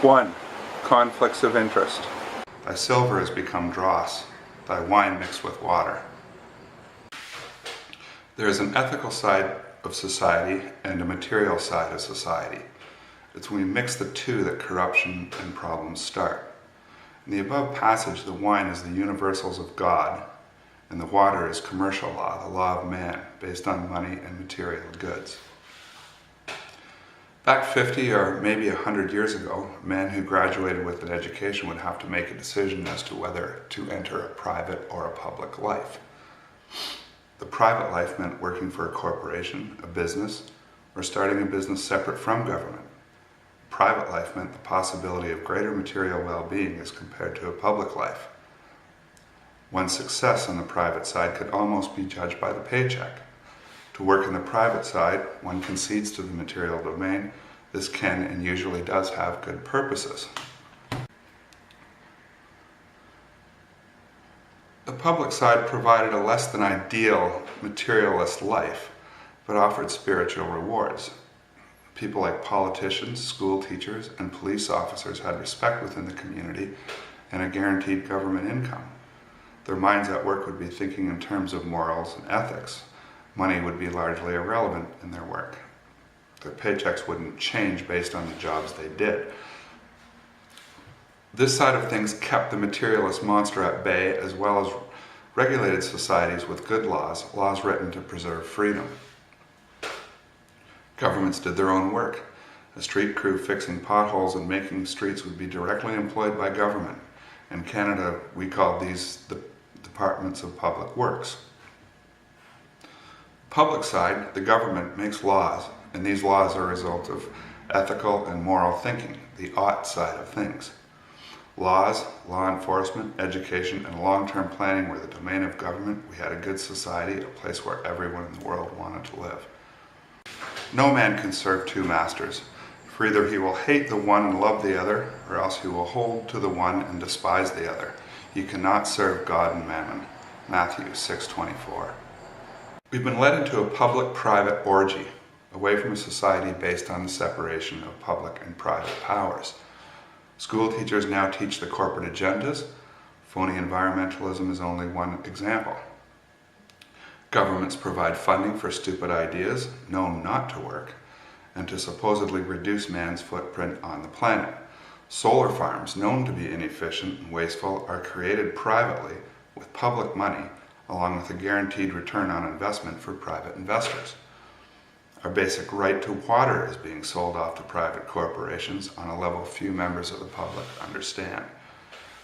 1. Conflicts of interest. Thy silver has become dross, thy wine mixed with water. There is an ethical side of society and a material side of society. It's when we mix the two that corruption and problems start. In the above passage, the wine is the universals of God, and the water is commercial law, the law of man, based on money and material goods. Back 50 or maybe 100 years ago, a man who graduated with an education would have to make a decision as to whether to enter a private or a public life. The private life meant working for a corporation, a business, or starting a business separate from government. Private life meant the possibility of greater material well-being as compared to a public life. One's success on the private side could almost be judged by the paycheck. To work in the private side, one concedes to the material domain. This can and usually does have good purposes. The public side provided a less than ideal materialist life, but offered spiritual rewards. People like politicians, school teachers, and police officers had respect within the community and a guaranteed government income. Their minds at work would be thinking in terms of morals and ethics. Money would be largely irrelevant in their work. Their paychecks wouldn't change based on the jobs they did. This side of things kept the materialist monster at bay, as well as regulated societies with good laws written to preserve freedom. Governments did their own work. A street crew fixing potholes and making streets would be directly employed by government. In Canada, we call these the Departments of Public Works. Public side, the government makes laws, and these laws are a result of ethical and moral thinking, the ought side of things. Laws, law enforcement, education, and long-term planning were the domain of government. We had a good society, a place where everyone in the world wanted to live. No man can serve two masters, for either he will hate the one and love the other, or else he will hold to the one and despise the other. You cannot serve God and mammon. Matthew 6:24. We've been led into a public-private orgy, away from a society based on the separation of public and private powers. School teachers now teach the corporate agendas. Phony environmentalism is only one example. Governments provide funding for stupid ideas, known not to work, and to supposedly reduce man's footprint on the planet. Solar farms, known to be inefficient and wasteful, are created privately with public money, along with a guaranteed return on investment for private investors. Our basic right to water is being sold off to private corporations on a level few members of the public understand.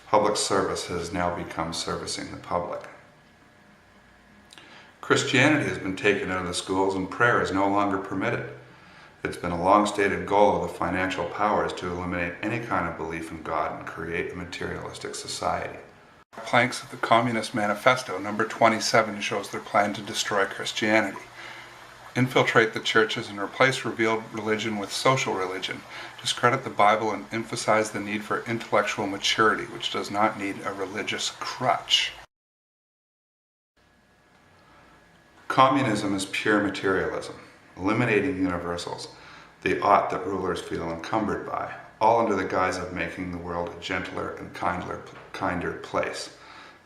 Public service has now become servicing the public. Christianity has been taken out of the schools and prayer is no longer permitted. It's been a long-stated goal of the financial powers to eliminate any kind of belief in God and create a materialistic society. Planks of the Communist Manifesto, number 27, shows their plan to destroy Christianity. Infiltrate the churches and replace revealed religion with social religion. Discredit the Bible and emphasize the need for intellectual maturity, which does not need a religious crutch. Communism is pure materialism, eliminating universals, the ought that rulers feel encumbered by, all under the guise of making the world a gentler and kinder place.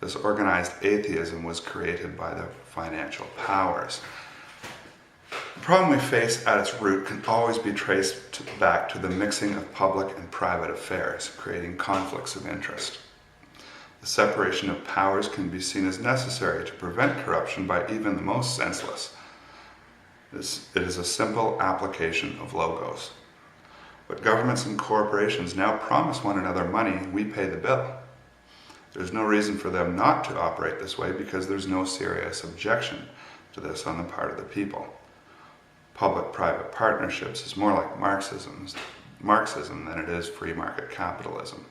This organized atheism was created by the financial powers. The problem we face at its root can always be traced back to the mixing of public and private affairs, creating conflicts of interest. The separation of powers can be seen as necessary to prevent corruption by even the most senseless. It is a simple application of logos. But governments and corporations now promise one another money and we pay the bill. There's no reason for them not to operate this way because there's no serious objection to this on the part of the people. Public-private partnerships is more like Marxism than it is free market capitalism.